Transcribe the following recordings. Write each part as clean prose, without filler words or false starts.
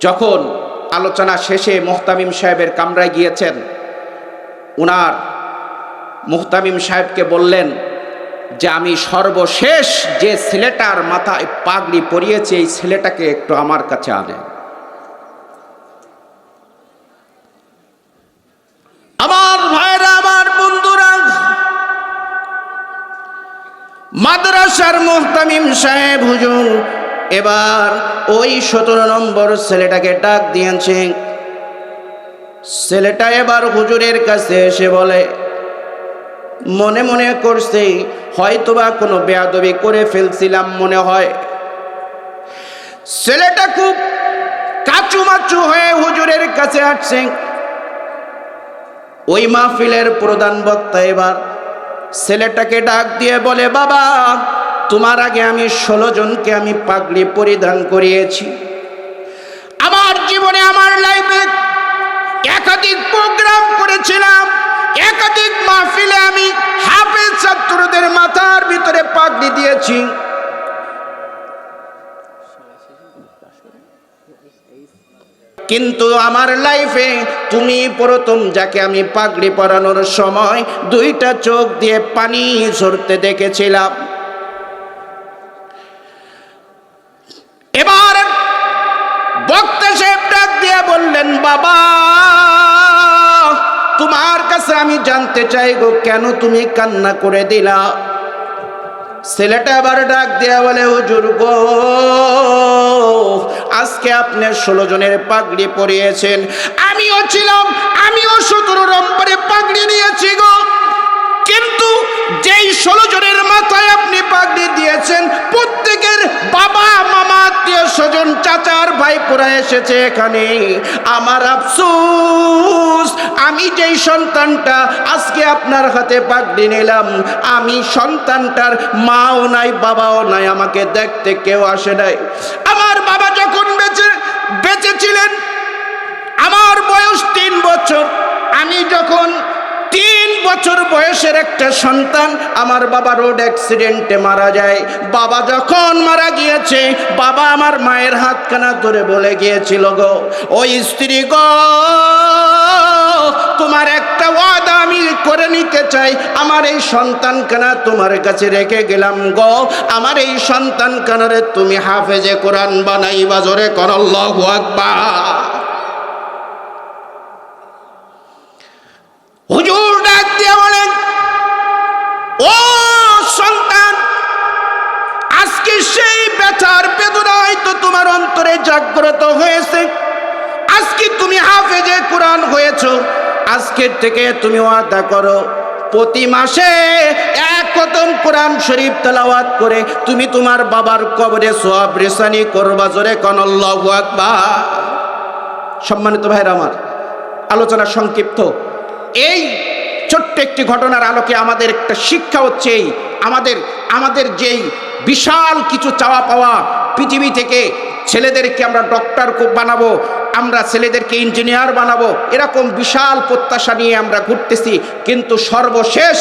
যখন আলোচনা শেষে মুহতামিম সাহেবের কামরায় গিয়েছেন, উনার মুহতামিম সাহেবকে বললেন যে আমি সর্বশেষ যে ছেলেটার মাথায় পাগড়ি পরিয়েছে এই ছেলেটাকে একটু আমার কাছে আনেন। আমার ভাইরা, আমার বন্ধুরা, মাদ্রাসার মুহতামিম সাহেব হুজুর এবার ওই 17 নম্বর ছেলেটাকে ডাক দিয়েছেন। ছেলেটা এবার হুজুরের কাছে এসে বলে, মনে মনে করছে হয়তোবা কোনো বেয়াদবি করে ফেলছিলাম মনে হয়। ছেলেটা খুব কাচুমাচু হয়ে হুজুরের কাছে আসছে। ওই মাহফিলের প্রধান বক্তা এবার ছেলেটাকে ডাক দিয়ে বলে, বাবা, তোমার আগে আমি 16 জনকে আমি পাগড়ি পরিধান করিয়েছি। আমার জীবনে, আমার লাইফে একাধিক প্রোগ্রাম করেছিলাম, একাধিক মাহফিলে আমি হাফেজ ছাত্রদের মাথার ভিতরে পাগড়ি দিয়েছি। কিন্তু আমার লাইফে তুমি প্রথম যাকে আমি পাগড়ি পরানোর সময় 2টা চোখ দিয়ে পানি ঝরতে দেখেছিলাম। এবার বক্তা সাহেব ডাক দিয়ে বললেন, বাবা, তোমার কাছে আমি জানতে চাই গো, কেন তুমি কান্না করে দিলা? ছেলেটা আবার ডাক দিয়া বলে, হুজুর গো, আজকে আপনি 16 জনের পাগড়ি পরিয়েছেন, আমিও ছিলাম, আমিও 17 নম্বরে পাগড়ি নিয়েছি গো। কিন্তু যেই 16 জনের মাথায় আপনি পাগড়ি দিয়েছেন প্রত্যেকের বাবা, মামা, আত্মীয় স্বজন, চাচার ভাই পোরা এসেছে এখানে। আমার আফসোস, আমি যেই সন্তানটা আজকে আপনার হাতে পাগড়ি নিলাম, আমি সন্তানটার মাও নাই, বাবাও নাই, আমাকে দেখতে কেউ আসে নাই। আমার বাবা যখন বেঁচে ছিলেন, আমার বয়স 3 বছর। আমি যখন 3 বছর বয়সের একটা সন্তান, আমার বাবা রোড অ্যাক্সিডেন্টে মারা যায়। বাবা যখন মারা গিয়েছে, বাবা আমার মায়ের হাতখানা ধরে বলে গিয়েছিল, গো ওই স্ত্রী গো, তোমার একটা ওয়াদা আমি করে নিতে চাই, আমার এই সন্তানখানা তোমার কাছে রেখে গেলাম গো, আমার এই সন্তানখানারে তুমি হাফেজে কোরআন বানাইবা। জোরে কর আল্লাহু আকবার। হুজুর ডাক দিয়ে বলেন, ও সন্তান, আজকে সেই ব্যথার বেদনা হয়তো তোমার অন্তরে জাগ্রত হয়েছে। আজকে তুমি হাফেজে কোরআন হয়েছো। আজকের থেকে তুমি ওয়াদা করো, প্রতি মাসে 1 খতম কোরআন শরীফ তেলাওয়াত করে তুমি তোমার বাবার কবরে সওয়াব রেসানি করবা। জোরে কোন আল্লাহু আকবার। সম্মানিত ভাইরা আমার, আলোচনা সংক্ষিপ্ত। এই ছোট্ট একটি ঘটনার আলোকে আমাদের একটা শিক্ষা হচ্ছে, আমাদের যেই বিশাল কিছু চাওয়া পাওয়া, পৃথিবী থেকে ছেলেদেরকে আমরা ডক্টর বানাবো, আমরা ছেলেদেরকে ইঞ্জিনিয়ার বানাবো, এরকম বিশাল প্রত্যাশা নিয়ে আমরা ঘুরতেছি। কিন্তু সর্বশেষ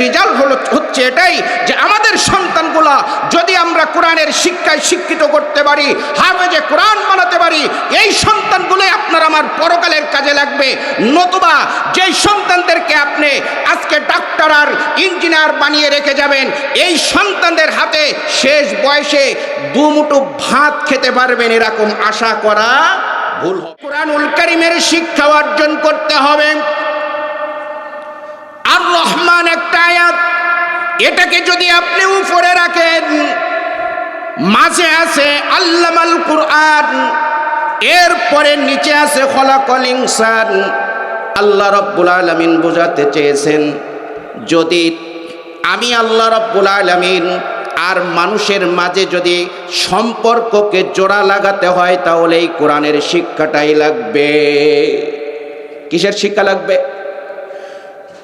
রেজাল্ট হচ্ছে এটাই যে আমাদের সন্তানগুলা যদি আমরা কোরআনের শিক্ষায় শিক্ষিত করতে পারি, হাফেজে কোরআন বানাতে পারি, এই সন্তানগুলো আপনার আমার পরকালের কাজে লাগবে। নতুবা যেই সন্তানদেরকে আপনি আজকে ডাক্তার আর ইঞ্জিনিয়ার বানিয়ে রেখে যাবেন, এই সন্তানদের হাতে শেষ বয়সে 2 মুঠো ভাত খেতে পারবেন, এরকম আশা করা ভুল হবে। কুরআনুল কারীমের শিক্ষা অর্জন করতে হবে। আর রহমান একটা আয়াত, এটাকে যদি আপনি উপরে রাখেন, মাঝে আছে আল্লামাল কুরআন, এরপরে নিচে আছে খলাকাল ইনসান। আল্লাহ রাব্বুল আলামিন বোঝাতে চেয়েছেন, যদি আমি আল্লাহ রাব্বুল আলামিন আর মানুষের মাঝে যদি সম্পর্ককে জোড়া লাগাতে হয়, তাহলে এই কোরআনের শিক্ষাটাই লাগবে। কিসের শিক্ষা লাগবে?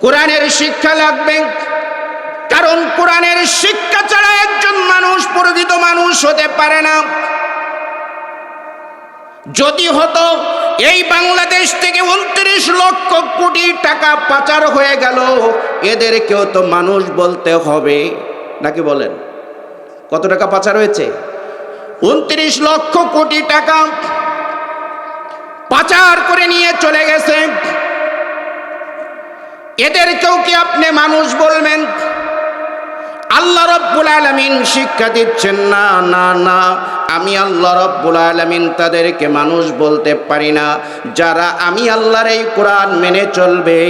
কোরআনের শিক্ষা লাগবে। কারণ কোরআনের শিক্ষা ছাড়া একজন মানুষ প্রকৃত মানুষ হতে পারে না। যদি হতো, এই বাংলাদেশ থেকে 29 লক্ষ কোটি টাকা পাচার হয়ে গেল, এদেরকেও তো মানুষ বলতে হবে, নাকি বলেন? কত টাকা পাচার হয়েছে? 29 লক্ষ কোটি টাকা। নিয়ে চলে গেছে। এদেরকেও কি আপনি মানুষ বলবেন? আল্লাহ রাব্বুল আলামিন শিক্ষা দিচ্ছেন, না না না, আমি আল্লাহ রাব্বুল আলামিন তাদেরকে মানুষ বলতে পারি না। যারা আমি আল্লাহর এই কোরআন মেনে চলবে,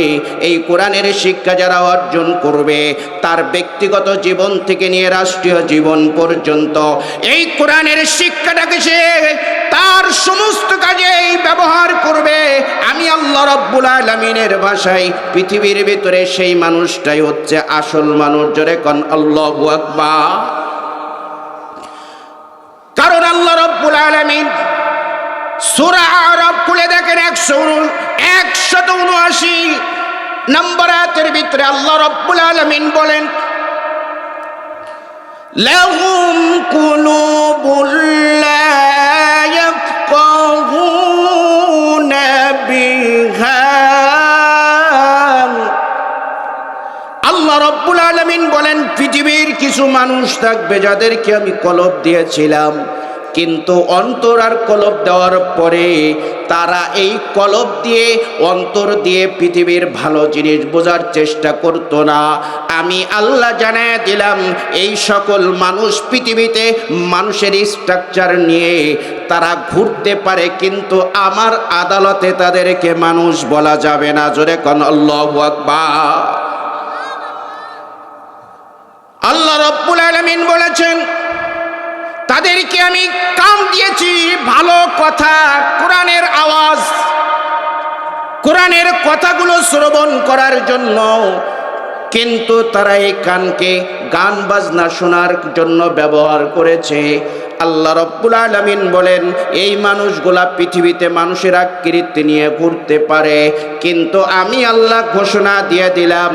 এই কোরআনের শিক্ষা যারা অর্জন করবে, তার ব্যক্তিগত জীবন থেকে নিয়ে রাষ্ট্রীয় জীবন পর্যন্ত এই কোরআনের শিক্ষাটাকে সে তার সমস্ত কাজেই ব্যবহার করবে, আমি আল্লাহ রাব্বুল আলামিনের ভাষায় পৃথিবীর ভিতরে সেই মানুষটাই হচ্ছে আসল মানুষ। জোরে কোন আল্লাহু আকবার। কারণ আল্লাহ রাব্বুল আলামিন সূরা আরাফ খুলে দেখেন 179 নম্বর আয়াতের ভিতরে আল্লাহ রাব্বুল আলামিন বলেন, লাহুম কুলুবুল লা ইয়াফকাহুনা বিহা। আল্লাহ রাব্বুল আলামিন বলেন, পৃথিবীর কিছু মানুষ থাকবে যাদেরকে আমি কলব দিয়েছিলাম, কিন্তু অন্তর আর কলব দেওয়ার পরে তারা এই কলব দিয়ে, অন্তর দিয়ে পৃথিবীর ভালো জিনিস বোঝার চেষ্টা করত না। আমি আল্লাহ জানায় দিলাম, এই সকল মানুষ পৃথিবীতে মানুষের স্ট্রাকচার নিয়ে তারা ঘুরতে পারে, কিন্তু আমার আদালতে তাদেরকে মানুষ বলা যাবে না। জোরে কোন আল্লাহু আকবার। আল্লাহ রাব্বুল আলামিন বলেছেন, তাদেরকে আমি কান দিয়েছি ভালো কথা, কোরআনের আওয়াজ, কোরআনের কথাগুলো শ্রবণ করার জন্য, কিন্তু তারা এই কানকে গান বাজনা শোনার জন্য ব্যবহার করেছে। আল্লাহ রাব্বুল আলামিন বলেন, এই মানুষগুলা পৃথিবীতে মানুষের আকৃতি নিয়ে ঘুরতে পারে, কিন্তু আমি আল্লাহ ঘোষণা দিয়ে দিলাম,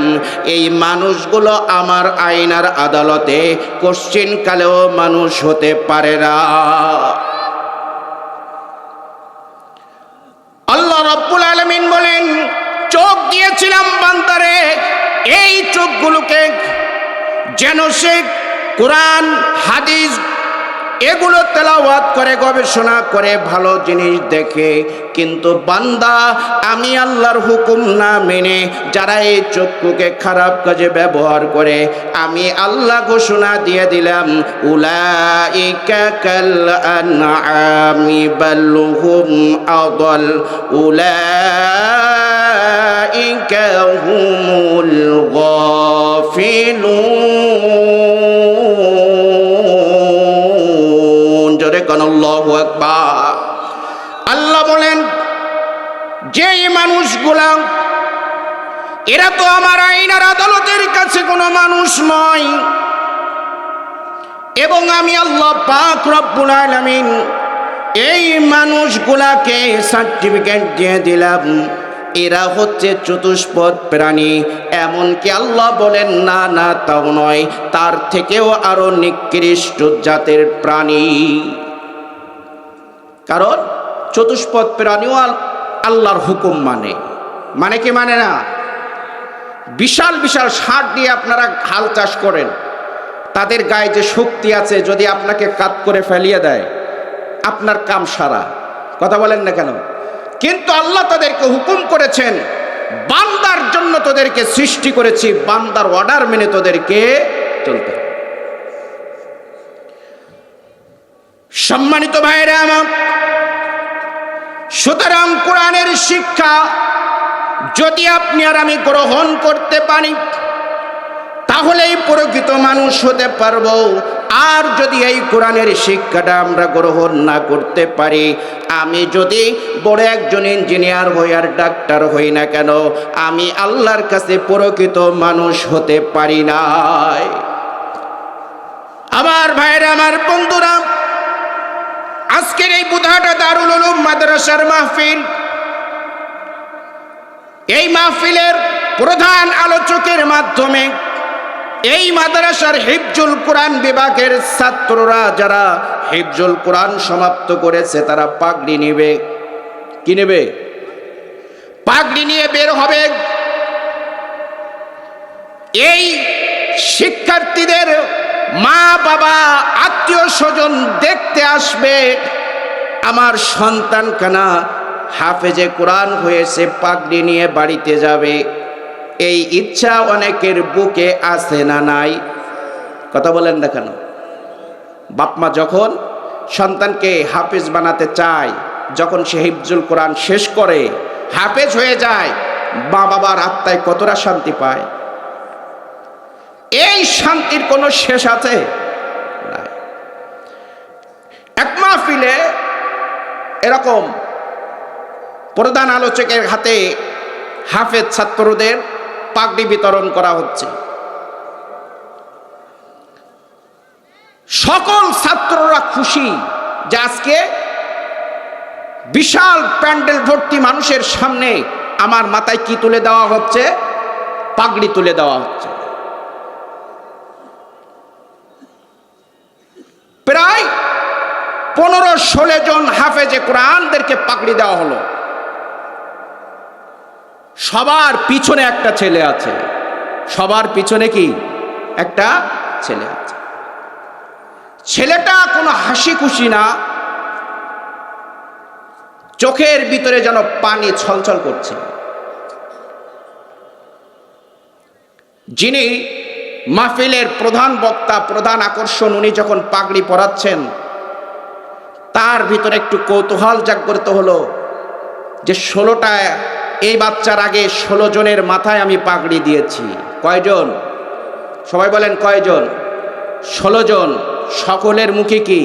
এই মানুষগুলো আমার আইনার আদালতে কোশ্চিন কালেও মানুষ হতে পারে না। আল্লাহ রাব্বুল আলামিন বলেন, চোখ দিয়েছিলাম বান্দারে, এই চোখগুলোকে যেন সে কোরআন হাদিস এগুলো তেলাওয়াত করে, গবেষণা করে, ভালো জিনিস দেখে। কিন্তু বান্দা আমি আল্লাহর হুকুম না মেনে যারা এই চক্ষুকে খারাপ কাজে ব্যবহার করে, আমি আল্লাহ ঘোষণা দিয়ে দিলাম, উলাইকা কাল আনআমি বাল হুম আদাল উলাইকা হুমুল গাফিলুন। জোরে কোন আল্লাহু আকবার। আল্লাহ বলেন, যেই মানুষগুলা এরা তো আমার আইনার আদালতের কাছে কোনো মানুষ নয়, এবং আমি আল্লাহ পাক রব্বুল আলামিন এই মানুষগুলাকে সার্টিফিকেট দিয়ে দিলাম, এরা হচ্ছে চতুষ্পদ প্রাণী। এমনকি আল্লাহ বলেন, না না তাও নয়, তার থেকেও আরো নিকৃষ্ট জাতের প্রাণী। কারণ চতুষ্পদ প্রাণীও আল্লাহর হুকুম মানে, মানে কি মানে না? বিশাল বিশাল ষাঁড় দিয়ে আপনারা হাল চাষ করেন, তাদের গায়ে যে শক্তি আছে, যদি আপনাকে কাত করে ফেলিয়ে দেয় আপনার কাম সারা। কথা বলেন না কেন? কিন্তু আল্লাহ তাদেরকে হুকুম করেছেন, বান্দার জন্য তোদেরকে সৃষ্টি করেছি, বান্দার অর্ডার মেনে তোদেরকে চলতে। সম্মানিত ভাইরা আমার, সুতরাং কোরআনের শিক্ষা যদি আপনি আর আমি গ্রহণ করতে পারি, তাহলেই প্রকৃত মানুষ হতে পারবো। আর যদি এই কোরআনের শিক্ষাটা আমরা গ্রহণ না করতে পারি, আমি যদি বড় একজন ইঞ্জিনিয়ার হই আর ডাক্তার হই না কেন, আমি আল্লাহর কাছে প্রকৃত মানুষ হতে পারি নাই। আমার ভাইরা, আমার বন্ধুরা, আজকের এই বুধাটা দারুল উলুম মাদ্রাসার মাহফিল, এই মাহফিলের প্রধান আলোচকের মাধ্যমে এই মাদ্রাসার হিফজুল কোরআন বিভাগের ছাত্ররা যারা হিফজুল কোরআন সমাপ্ত করেছে, তারা পাগড়ি নেবে। কি নেবে? পাগড়ি নিয়ে বের হবে। এই শিক্ষার্থীদের মা বাবা আত্মীয় স্বজন দেখতে আসবে, আমার সন্তান কানা হাফেজে কোরআন হয়েছে, পাগড়ি নিয়ে বাড়িতে যাবে। এই ইচ্ছা অনেকের বুকে আছে না নাই? কথা বলেন না কেন? বাপমা যখন সন্তানকে হাফেজ বানাতে চায়, যখন সে হিফজুল কোরআন শেষ করে হাফেজ হয়ে যায়, মা বাবার আত্মায় কতটা শান্তি পায়। এই শান্তির কোনো শেষ আছে? নাই। এক মাহফিলে এরকম প্রধান আলোচকের হাতে হাফেজ ছাত্রদের পাগড়ি বিতরণ করা হচ্ছে। সকল ছাত্ররা খুশি যে আজকে বিশাল প্যান্ডেল ভর্তি মানুষের সামনে আমার মাথায় কি তুলে দেওয়া হচ্ছে? পাগড়ি তুলে দেওয়া হচ্ছে। প্রায় 15-16 জন হাফেজে কোরআনদেরকে পাগড়ি দেওয়া হলো। সবার পিছনে একটা ছেলে আছে। সবার পিছনে কি একটা ছেলে আছে। ছেলেটা কোনো হাসি খুশি না, চোখের ভিতরে যেন পানি ছলছল করছে। যিনি মাহফিলের প্রধান বক্তা, প্রধান আকর্ষণ, উনি যখন পাগড়ি পরাচ্ছেন, তার ভিতরে একটু কৌতূহল জাগ্রত হলো যে 16টা, এই বাচ্চার আগে 16 জনের মাথায় আমি পাগড়ি দিয়েছি। কয়জন? সবাই বলেন কয়জন? 16 জন। সকলের মুখে কি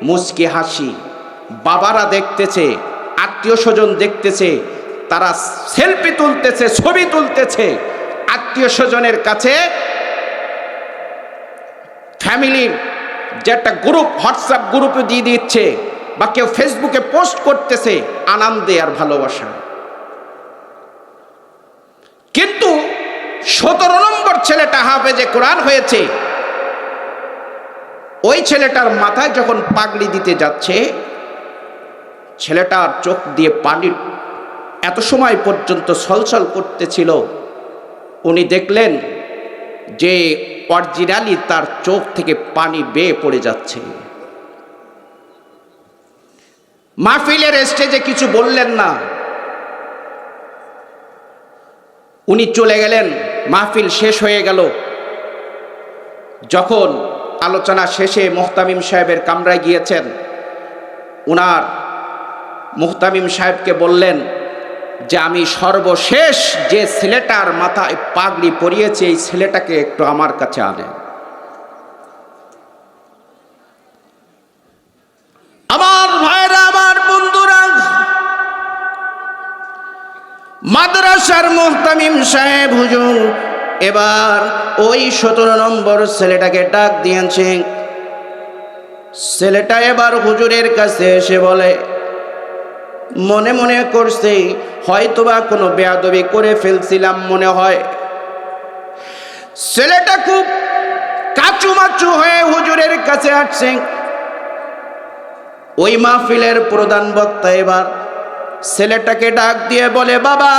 মুচকি হাসি। বাবারা দেখতেছে, আত্মীয় স্বজন দেখতেছে, তারা সেলফি তুলতেছে, ছবি তুলতেছে। আত্মীয় স্বজনের কাছে ফ্যামিলির যে একটা গ্রুপ, হোয়াটসঅ্যাপ গ্রুপে দিয়ে দিচ্ছে, বা কেউ ফেসবুকে পোস্ট করতেছে আনন্দে আর ভালোবাসা। কিন্তু 17 নম্বর ছেলেটা হাফেজে কোরআন হয়েছে, ওই ছেলেটার মাথায় যখন পাগড়ি দিতে যাচ্ছে, ছেলেটার চোখ দিয়ে পানি এত সময় পর্যন্ত ছলছল করতেছিল। উনি দেখলেন যে অরিজিনালি তার চোখ থেকে পানি বেয়ে পড়ে যাচ্ছে। মাহফিলের স্টেজে কিছু বললেন না, উনি চলে গেলেন। মাহফিল শেষ হয়ে গেল। যখন আলোচনা শেষে মুহতামিম সাহেবের কামরায় গিয়েছেন, উনার মুহতামিম সাহেবকে বললেন যে আমি সর্বশেষ যে ছেলেটার মাথায় পাগড়ি পরিয়েছে, এই ছেলেটাকে একটু আমার কাছে আনেন। আমার ভাইরা, আমার বন্ধুরা, মাদ্রাসার মুহতামিম সাহেব হুজুর এবার ওই 17 নম্বর ছেলেটাকে ডাক দিয়েছেন। ছেলেটা এবার হুজুরের কাছে এসে বলে, মনে মনে করছে হয়তোবা কোনো বেয়াদবি করে ফেলছিলাম মনে হয়। ছেলেটা খুব কাচুমাচু হয়ে হুজুরের কাছে আসছে। ওই মাহফিলের প্রধান বক্তা এবার ছেলেটাকে ডাক দিয়ে বলে, বাবা,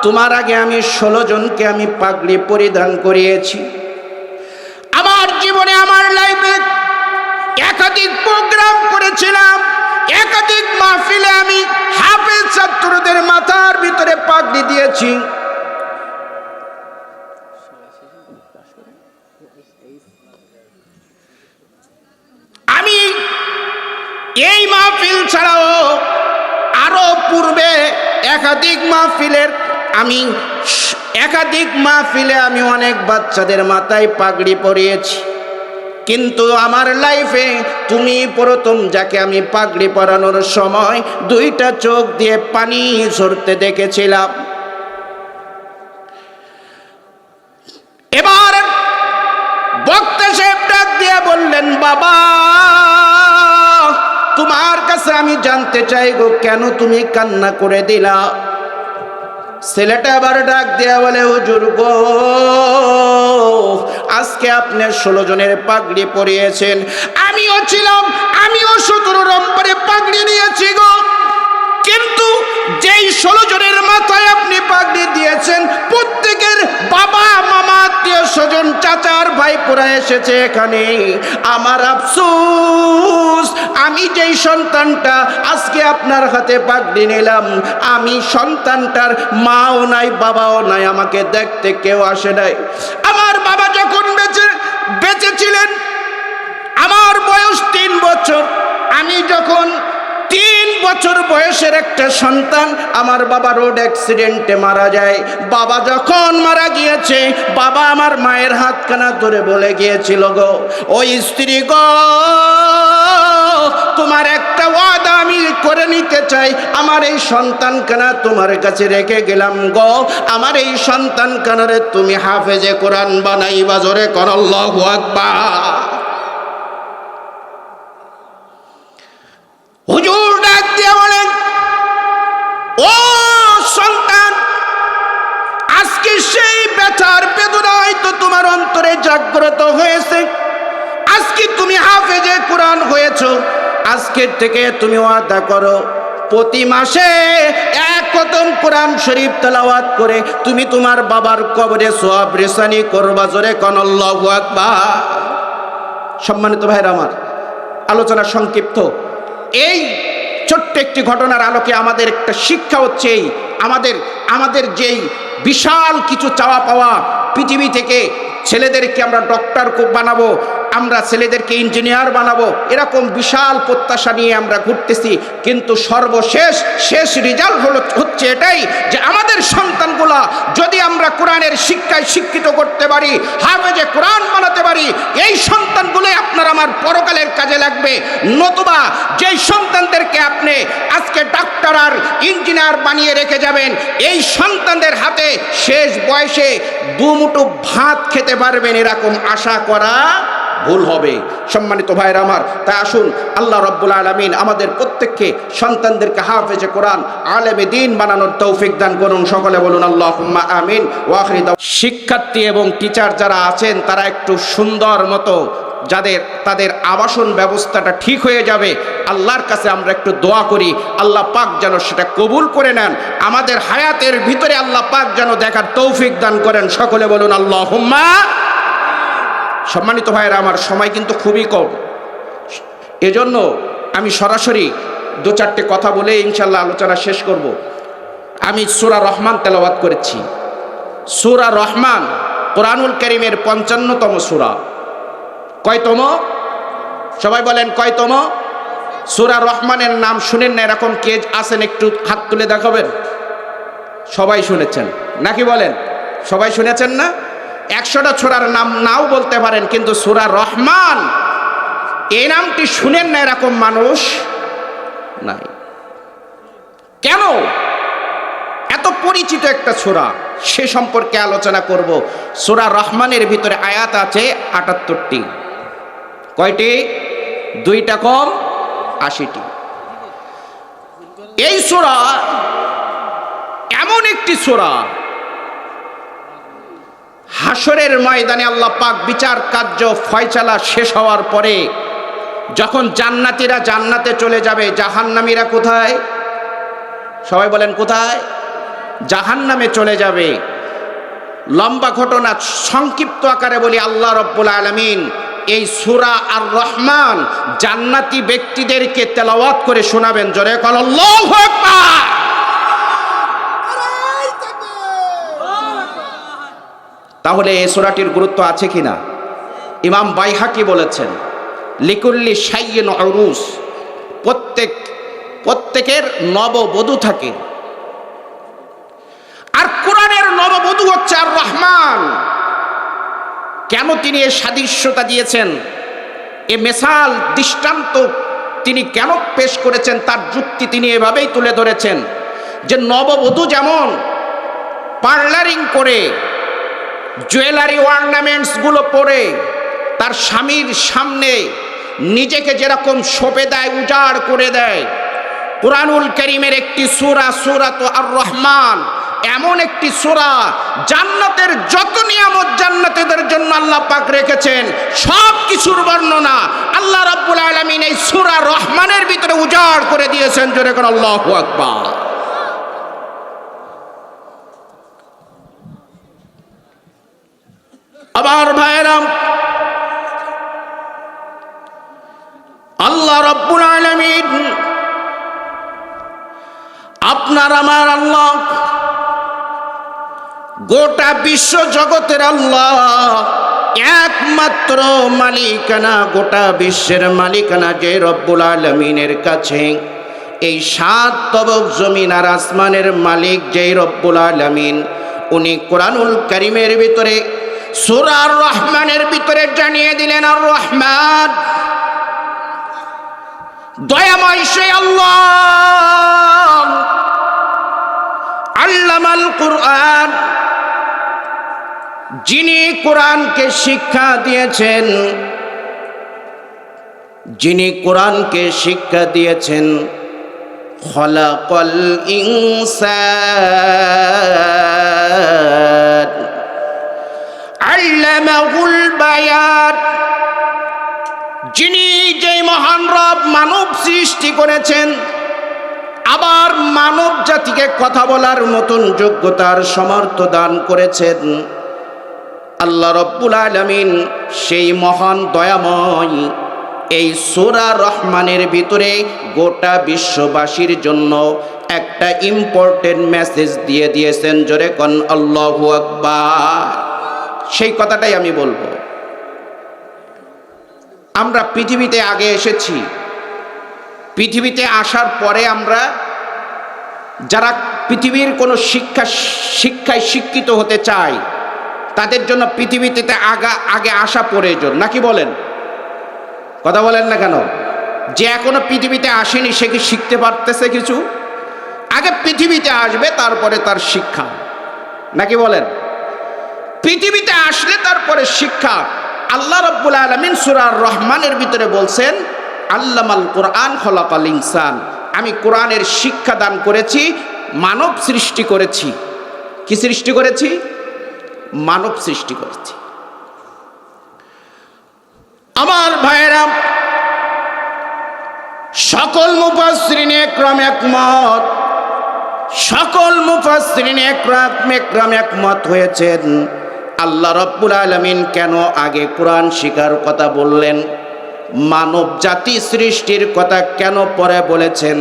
তোমার আগে আমি 16 জনকে আমি পাগড়ি পরিধান করিয়েছি। আমার জীবনে, আমার লাইফে একাধিক প্রোগ্রাম করেছিলাম, একাধিক মাহফিলে আমি হাফেজ ছাত্রদের মাথার ভিতরে পাগড়ি দিয়েছি। আমি এই মাহফিল ছাড়াও আরো পূর্বে একাধিক মাহফিলে আমি অনেক বাচ্চাদের মাথায় পাগড়ি পরিয়েছি, কিন্তু আমার লাইফে তুমি প্রথম যাকে আমি পাগড়ি পরানোর সময় 2টা চোখ দিয়ে পানি ঝরতে দেখেছিলাম। এবার বক্তা সাহেব ডাক দিয়ে বললেন, বাবা, তোমার কাছে আমি জানতে চাই গো, কেন তুমি কান্না করে দিলা? ছেলেটা আবার ডাক দেয়া বলে, হুজুর গো, আজকে আপনি 16 জনের পাগড়ি পরিয়েছেন, আমিও ছিলাম, আমিও 17 নম্বরে পাগড়ি নিয়েছি গো, কিন্তু যেই 16 জনের মাথায় আপনি পাগড়ি দিয়েছেন প্রত্যেকের বাবা, মামা, আত্মীয় স্বজন চাচার ভাইপোরা এসেছে এখানে। আমার আফসোস, আমি যেই সন্তানটা আজকে আপনার হাতে পাগড়ি নিলাম, আমি সন্তানটার মাও নাই বাবাও নাই, আমাকে দেখতে কেউ আসে নাই। আমার বাবা যখন বেঁচে ছিলেন, আমার বয়স 3 বছর। আমি যখন 3 বছর বয়সের একটা সন্তান, আমার বাবা রোড অ্যাক্সিডেন্টে মারা যায়। বাবা যখন মারা গিয়েছে, বাবা আমার মায়ের হাতখানা ধরে বলে গিয়েছিল, গো ওই স্ত্রী গো, তোমার একটা ওয়াদা আমি করে নিতে চাই, আমার এই সন্তানখানা তোমার কাছে রেখে গেলাম গো, আমার এই সন্তানখানারে তুমি হাফেজে কোরআন বানাইবা। জোরে কর আল্লাহু আকবার। হুজুর ডাক দিয়ে বলেন, ও সন্তান, আজকে সেই ব্যথার বেদনায় তো তোমার অন্তরে জাগ্রত হয়েছে, আজকে তুমি হাফেজে কোরআন হয়েছো। আজকের থেকে তুমি ওয়াদা করো, প্রতি মাসে 1 খতম কোরআন শরীফ তেলাওয়াত করে তুমি তোমার বাবার কবরে সওয়াব রেসানি করবা। জোরে কোন আল্লাহু আকবার। সম্মানিত ভাইরা আমার, আলোচনা সংক্ষিপ্ত। এই ছোট্ট একটি ঘটনার আলোকে আমাদের একটা শিক্ষা হচ্ছে, এই আমাদের যেই বিশাল কিছু চাওয়া পাওয়া পৃথিবী থেকে, ছেলেদেরকে আমরা ডক্টর বানাবো, আমরা ছেলেদেরকে ইঞ্জিনিয়ার বানাবো, এরকম বিশাল প্রত্যাশা নিয়ে আমরা ঘুরতেছি, কিন্তু সর্বশেষ রেজাল্ট হচ্ছে এটাই যে আমাদের সন্তানগুলা যদি আমরা কোরআনের শিক্ষায় শিক্ষিত করতে পারি, হাফেজে কোরআন বানাতে পারি, এই সন্তানগুলোই আপনার আমার পরকালের কাজে লাগবে। নতুবা যেই সন্তানদেরকে আপনি আজকে ডাক্তার আর ইঞ্জিনিয়ার বানিয়ে রেখে যাবেন, এই সন্তানদের হাতে শেষ বয়সে 2 মুঠো ভাত খেতে পারবেন, এরকম আশা করা ভুল হবে। সম্মানিত ভাইরা আমার, তাই আসুন আল্লাহ রাব্বুল আলামিন আমাদের প্রত্যেককে সন্তানদেরকে হাফেজে কোরআন, আলেমে দ্বীন বানানোর তৌফিক দান করুন। সকলে বলুন আল্লাহুম্মা আমিন। ওয়া আখিরু দাওয়ানা। শিক্ষার্থী এবং টিচার যারা আছেন, তারা একটু সুন্দর মতো তাদের আবাসন ব্যবস্থাটা ঠিক হয়ে যাবে, আল্লাহর কাছে আমরা একটু দোয়া করি, আল্লাহ পাক যেন সেটা কবুল করে নেন। আমাদের হায়াতের ভিতরে আল্লাহ পাক যেন দেখার তৌফিক দান করেন। সকলে বলুন আল্লাহুম্মা। সম্মানিত ভাইয়েরা আমার, সময় কিন্তু খুবই কম, এজন্য আমি সরাসরি 2-4টে কথা বলে ইনশাল্লাহ আলোচনা শেষ করব। আমি সূরা রহমান তেলাওয়াত করেছি। সূরা রহমান কোরআনুল কারীমের 55তম সূরা। কয়তম? সবাই বলেন কয়তম? সূরা রহমানের নাম শুনেন না এরকম কে আছেন? একটু হাত তুলে দেখাবেন। সবাই শুনেছেন নাকি বলেন? সবাই শুনেছেন না? 100টা সূরার নাম নাও বলতে পারেন, কিন্তু সূরা রহমান এই নামটি শুনেন না এরকম মানুষ নাই। কেন? এত পরিচিত একটা সূরা, সে সম্পর্কে আলোচনা করব। সূরা রহমানের ভিতরে আয়াত আছে 78টি। কয়টি? 2টা কম, 80টি। এই সূরা এমন একটি সূরা, হাসরের ময়দানে আল্লাহ পাক বিচার কার্য ফয়সালা শেষ হওয়ার পরে যখন জান্নাতীরা জান্নাতে চলে যাবে, জাহান্নামীরা কোথায়? সবাই বলেন কোথায়? জাহান্নামে চলে যাবে। লম্বা ঘটনা সংক্ষিপ্ত আকারে বলি, আল্লাহ রাব্বুল আলামিন এই সূরা আর রহমান জান্নাতি ব্যক্তিদেরকে তেলাওয়াত করে শোনাবেন। জোরে বলো আল্লাহু আকবার। তাহলে এই সূরাটির গুরুত্ব আছে কিনা? ইমাম বাইহাকি বলেছেন, লিকুল্লি শাইইন উরুস, প্রত্যেকের নববধূ থাকে, আর কোরআনের নববধূ হচ্ছে আর রহমান। কেন তিনি এই সাদৃশ্যতা দিয়েছেন, এ মেসাল দৃষ্টান্ত তিনি কেন পেশ করেছেন, তার যুক্তি তিনি এভাবেই তুলে ধরেছেন যে নববধূ যেমন পার্লারিং করে, জুয়েলারি অর্নামেন্টসগুলো পরে তার স্বামীর সামনে নিজেকে যেরকম শোভে দেয়, উজাড় করে দেয়, কুরআনুল কারীমের একটি সূরা সূরাতু আর রহমান এমন একটি সূরা, জান্নাতের যত নিয়ামত জান্নাতীদের জন্য আল্লাহ পাক রেখেছেন সব কিছুর বর্ণনা আল্লাহ রাব্বুল আলামিন এই সূরা রহমানের ভিতরে উজাড় করে দিয়েছেন। জোরে করে আল্লাহু আকবার। আমার ভাইরা, আল্লাহ রাব্বুল আলামিন, আপনার আমার আল্লাহ, গোটা বিশ্ব জগতের আল্লাহ, একমাত্র মালিকানা, গোটা বিশ্বের মালিকানা যে রব্বুল আলামিনের কাছে। এই সাত তবক জমিন আর আসমানের মালিক যেই রব্বুল আলামিন, উনি কোরআনুল কারীমের ভিতরে সূরা আর রহমানের ভিতরে জানিয়ে দিলেন, আর রহমান, দয়াময় সেই আল্লাহ, আল্লামাল কুরআন, যিনি কোরআনকে শিক্ষা দিয়েছেন, যিনি কোরআনকে শিক্ষা দিয়েছেন। খলাকাল ইনসান আল্লামাহুল বায়ান, যিনি যেই মহান রব মানব সৃষ্টি করেছেন, আবার মানব জাতিকে কথা বলার মতন যোগ্যতার সমর্থ দান করেছেন। আল্লাহ রব্বুল আলামিন সেই মহান দয়াময় এই সূরা রহমানের ভিতরে গোটা বিশ্ববাসীর জন্য একটা ইম্পর্টেন্ট মেসেজ দিয়ে দিয়েছেন। জোরে কোন আল্লাহু আকবার। সেই কথাটাই আমি বলবো। আমরা পৃথিবীতে আগে এসেছি, পৃথিবীতে আসার পরে আমরা যারা পৃথিবীর কোনো শিক্ষায় শিক্ষিত হতে চায়, তাদের জন্য পৃথিবীতে আগে আসা প্রয়োজন, নাকি বলেন? কথা বলেন না কেন? যে এখনো পৃথিবীতে আসেনি সে কি শিখতে পারতেছে কিছু? আগে পৃথিবীতে আসবে, তারপরে তার শিক্ষা, নাকি বলেন? পৃথিবীতে আসলে তারপরে শিক্ষা। আল্লাহ রাব্বুল আলামিন সূরা আর রহমানের ভিতরে বলছেন, আল্লামাল কুরআন খলাকাল ইনসান, আমি কোরআনের শিক্ষা দান করেছি, মানব সৃষ্টি করেছি। কি সৃষ্টি করেছি? মানব সৃষ্টি করেছি। আমার ভাইয়েরা, সকল মুফাসসিরিন একরাম একমত, সকল মুফাসসিরিন একরাম একমত হয়েছেন, আল্লাহ রাব্বুল আলামিন কেন আগে কোরআন শিখার কথা বললেন, মানব জাতি সৃষ্টির কথা কেন পরে বলেছেন?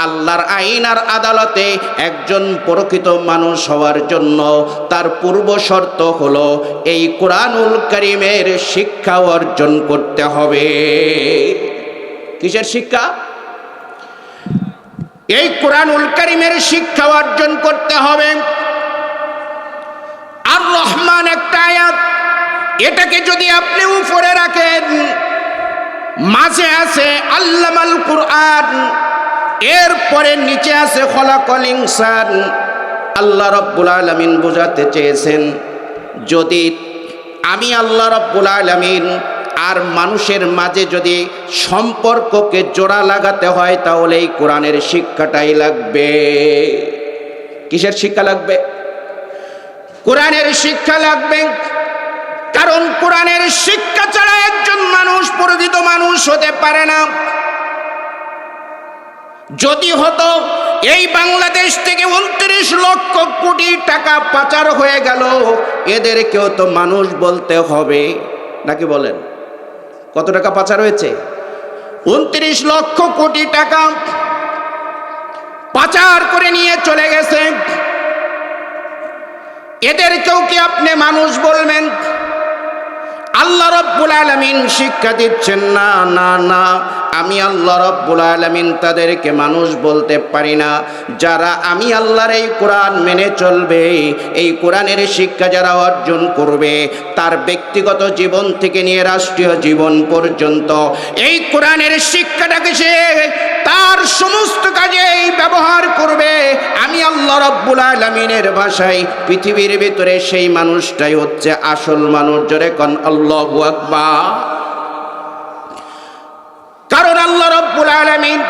আল্লাহর আইন আর আদালতে একজন প্রকৃত মানুষ হওয়ার জন্য তার পূর্ব শর্ত হলো এই কোরআনুল কারীমের শিক্ষা অর্জন করতে হবে। কিসের শিক্ষা? এই কোরআনুল কারীমের শিক্ষা অর্জন করতে হবে। আর রহমান একটা আয়াত, এটাকে যদি আপনি উপরে রাখেন, মাঝে আছে আল্লামাল কুরআন, এরপরে নিচে আছে খলাকাল ইনসান। আল্লাহ রাব্বুল আলামিন বোঝাতে চেয়েছেন, যদি আমি আল্লাহ রাব্বুল আলামিন আর মানুষের মাঝে যদি সম্পর্ককে জোড়া লাগাতে হয়, তাহলে এই কোরআনের শিক্ষাটাই লাগবে। কিসের শিক্ষা লাগবে? কোরআনের শিক্ষা লাগবে। কারণ কোরআনের শিক্ষা ছাড়া একজন মানুষ প্রকৃত মানুষ হতে পারে না। যদি হতো, এই বাংলাদেশ থেকে 29 লক্ষ কোটি টাকা পাচার হয়ে গেল, এদেরকেও তো মানুষ বলতে হবে, নাকি বলেন? কত টাকা পাচার হয়েছে? 29 লক্ষ কোটি টাকা পাচার করে নিয়ে চলে গেছে। এদেরকেও কি আপনি মানুষ বলবেন? আল্লাহ রাব্বুল আলামিন শিক্ষা দিচ্ছেন, না না না, আমি আল্লাহ রাব্বুল আলামিন তাদেরকে মানুষ বলতে পারি না যারা আমি আল্লাহর এই কোরআন মেনে চলবে। এই কোরআনের শিক্ষা যারা অর্জন করবে, তার ব্যক্তিগত জীবন থেকে নিয়ে রাষ্ট্রীয় জীবন পর্যন্ত এই কোরআনের শিক্ষাটাকে সে তার সমস্ত কাজেই ব্যবহার করবে। আমি আল্লাহ রাব্বুল আলামিনের ভাষায় পৃথিবীর ভিতরে সেই মানুষটাই হচ্ছে আসল মানুষ। জোরে কোন আল্লাহু আকবার। কারণ আল্লাহ রাব্বুল আলামিন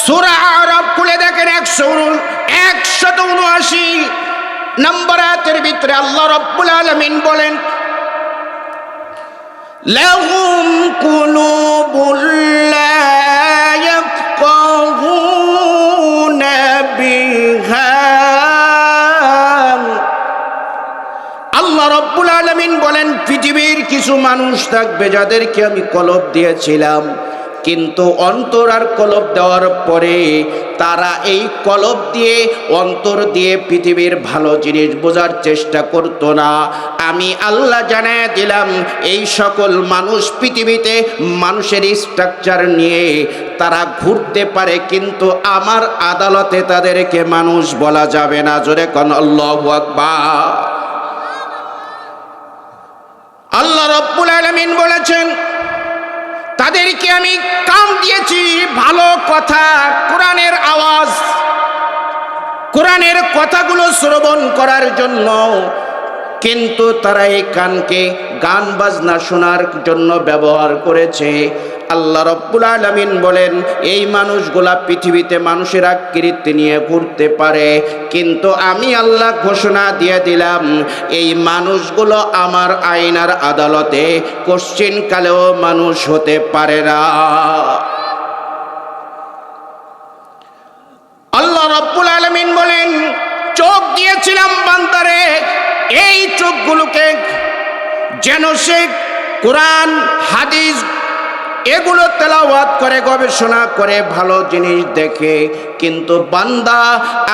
সূরা আরাফ খুলে দেখেন 179 নম্বর আয়াতের ভিতরে আল্লাহ রাব্বুল আলামিন বলেন, লাহুম কুলুবুল লা ইয়াফকাহুনা বিহা। আল্লাহ রাব্বুল আলামিন বলেন, পৃথিবীর কিছু মানুষ থাকবে যাদেরকে আমি কলব দিয়েছিলাম, কিন্তু অন্তর আর কলব দেওয়ার পরে তারা এই কলব দিয়ে, অন্তর দিয়ে পৃথিবীর ভালো জিনিস বোঝার চেষ্টা করতো না। আমি আল্লাহ জানায় দিলাম, এই সকল মানুষ পৃথিবীতে মানুষের স্ট্রাকচার নিয়ে তারা ঘুরতে পারে, কিন্তু আমার আদালতে তাদেরকে মানুষ বলা যাবে না। জোরে কোন আল্লাহু আকবার। আল্লাহ রাব্বুল আলামিন বলেছেন, তাদেরকে আমি কান দিয়েছি ভালো কথা, কোরআনের আওয়াজ, কোরআনের কথাগুলো শ্রবণ করার জন্য, কিন্তু তারা এই কানকে গান বাজনা শোনার জন্য ব্যবহার করেছে। আল্লাহ রাব্বুল আলামিন বলেন, এই মানুষগুলা পৃথিবীতে মানুষের আকৃতি নিয়ে ঘুরতে পারে, কিন্তু আমি আল্লাহ ঘোষণা দিয়ে দিলাম, এই মানুষগুলো আমার আইনার আদালতে কোশ্চিন কালেও মানুষ হতে পারে না। আল্লাহ রাব্বুল আলামিন বলেন, চোখ দিয়েছিলাম বান্দারে, এই চোখগুলোকে যেন সে কোরআন হাদিস এগুলো তেলাওয়াত করে, গবেষণা করে, ভালো জিনিস দেখে। কিন্তু বান্দা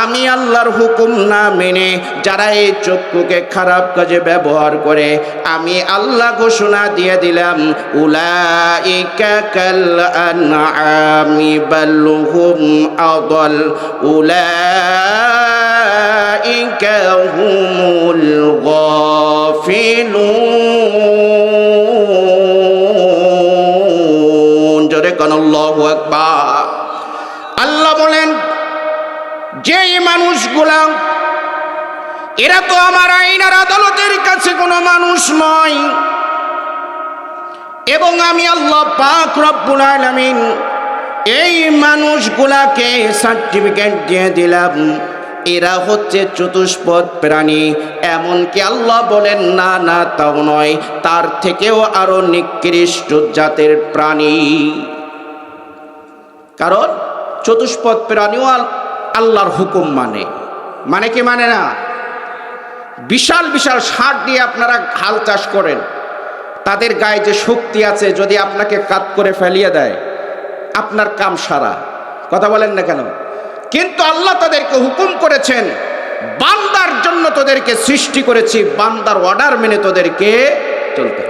আমি আল্লাহর হুকুম না মেনে যারা এই চক্ষুকে খারাপ কাজে ব্যবহার করে, আমি আল্লাহ ঘোষণা দিয়ে দিলাম, উলাইকা কাল আনআমি বাল হুম আদাল উলাইকা হুমুল গাফিলুন। জোরে কোন আল্লাহু আকবার। আল্লাহ বলেন, যেই মানুষগুলা, এরা তো আমার আইনার আদালতের কাছে কোনো মানুষ নয়, এবং আমি আল্লাহ পাক রব্বুল আলামিন এই মানুষগুলাকে সার্টিফিকেট দিয়ে দিলাম, এরা হচ্ছে চতুষ্পদ প্রাণী। এমনকি আল্লাহ বলেন, না না তাও নয়, তার থেকেও আরো নিকৃষ্ট জাতের প্রাণী। কারণ চতুষ্পদ প্রাণীও আল্লাহর হুকুম মানে, মানে কি মানে না? বিশাল বিশাল ষাঁড় দিয়ে আপনারা হাল চাষ করেন, তাদের গায়ে যে শক্তি আছে, যদি আপনাকে কাত করে ফেলিয়ে দেয় আপনার কাম সারা। কথা বলেন না কেন? কিন্তু আল্লাহ তাদেরকে হুকুম করেছেন, বান্দার জন্য তোদেরকে সৃষ্টি করেছি, বান্দার অর্ডার মেনে তোদেরকে চলতে।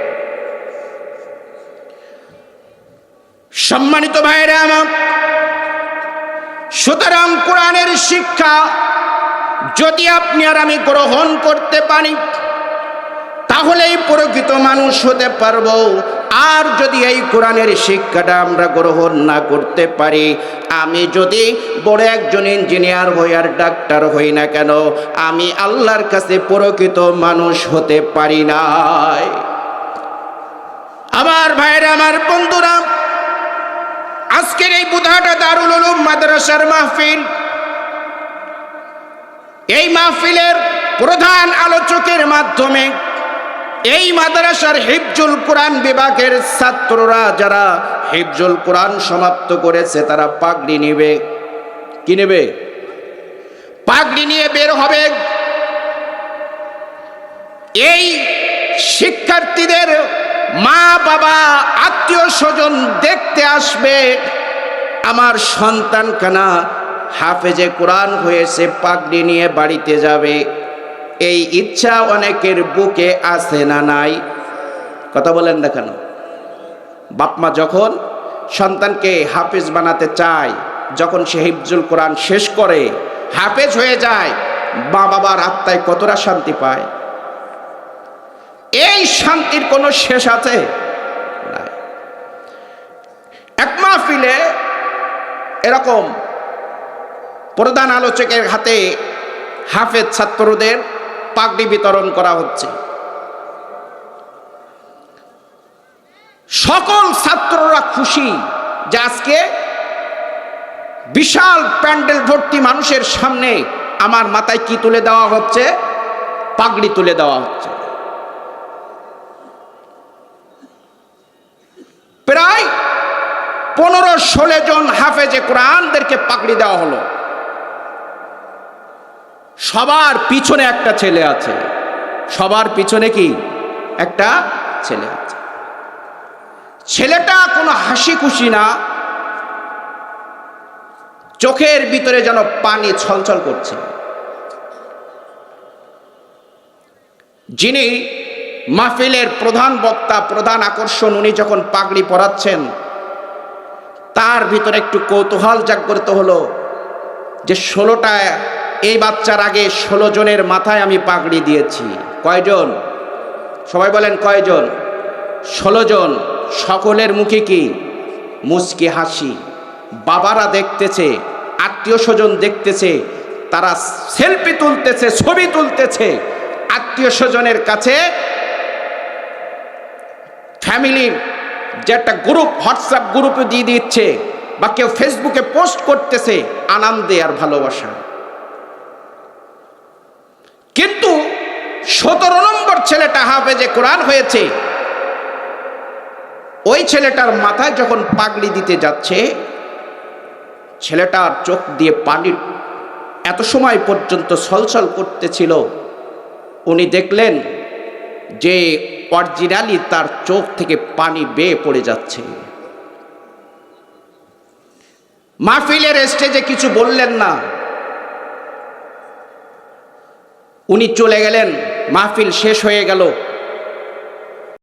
সম্মানিত ভাইরা আমার, সুতরাং কোরআনের শিক্ষা যদি আপনি আর আমি গ্রহণ করতে পারি, তাহলেই প্রকৃত মানুষ হতে পারবো। আর যদি এই কোরআনের শিক্ষাটা আমরা গ্রহণ না করতে পারি, আমি যদি বড় একজন ইঞ্জিনিয়ার হই আর ডাক্তার হই না কেন, আমি আল্লাহর কাছে প্রকৃত মানুষ হতে পারি নাই। আমার ভাইরা, আমার বন্ধুরা, আজকের এই বুধাটা দারুল উলুম মাদ্রাসার মাহফিল, এই মাহফিলের প্রধান আলোচকের মাধ্যমে এই মাদ্রাসার হিফজুল কোরআন বিভাগের ছাত্ররা যারা হিফজুল কোরআন সমাপ্ত করেছে, তারা পাগড়ি নেবে। কি নেবে? পাগড়ি নিয়ে বের হবে। এই শিক্ষার্থীদের মা বাবা আত্মীয় স্বজন দেখতে আসবে, আমার সন্তান কানা হাফেজে কোরআন হয়েছে, পাগড়ি নিয়ে বাড়িতে যাবে। এই ইচ্ছা অনেকের বুকে আছে না নাই? কথা বলেন না কেন? বাপমা যখন সন্তানকে হাফেজ বানাতে চায়, যখন সে হিফজুল কোরআন শেষ করে হাফেজ হয়ে যায়, মা বাবার আত্মায় কতটা শান্তি পায়। এই শান্তির কোনো শেষ আছে? এক মাহফিলে এরকম প্রধান আলোচকের হাতে হাফেজ ছাত্রদের পাগড়ি বিতরণ করা হচ্ছে। সকল ছাত্ররা খুশি যে আজকে বিশাল প্যান্ডেল ভর্তি মানুষের সামনে আমার মাথায় কি তুলে দেওয়া হচ্ছে? পাগড়ি তুলে দেওয়া হচ্ছে। প্রায় 15-16 জন হাফেজে কোরআনদেরকে পাগড়ি দেওয়া হলো। সবার পিছনে একটা ছেলে আছে। সবার পিছনে কি? একটা ছেলে আছে। ছেলেটা কোনো হাসি খুশি না, চোখের ভিতরে যেন পানি ছলছল করছে। যিনি মাহফিলের প্রধান বক্তা, প্রধান আকর্ষণ, উনি যখন পাগড়ি পরাচ্ছেন, তার ভিতরে একটু কৌতূহল জাগ্রত হলো যে 16টা এই বাচ্চার আগে 16 জনের মাথায় আমি পাগড়ি দিয়েছি। কয়জন? সবাই বলেন কয়জন? 16 জন। সকলের মুখে কি মুচকি হাসি। বাবারা দেখতেছে, আত্মীয় স্বজন দেখতেছে, তারা সেলফি তুলতেছে, ছবি তুলতেছে, আত্মীয় স্বজনের কাছে ফ্যামিলির যে একটা গ্রুপ, হোয়াটসঅ্যাপ গ্রুপে দিয়ে দিচ্ছে, বা কেউ ফেসবুকে পোস্ট করতেছে আনন্দে আর ভালোবাসা। কিন্তু 17 নম্বর ছেলেটা হাফেজে কোরআন হয়েছে, ওই ছেলেটার মাথায় যখন পাগড়ি দিতে যাচ্ছে, ছেলেটার চোখ দিয়ে পানি এত সময় পর্যন্ত ছলছল করতেছিল, উনি দেখলেন যে অরিজিনালি তার চোখ থেকে পানি বেয়ে পড়ে যাচ্ছে। মাহফিলের স্টেজে কিছু বললেন না, উনি চলে গেলেন। মাহফিল শেষ হয়ে গেল।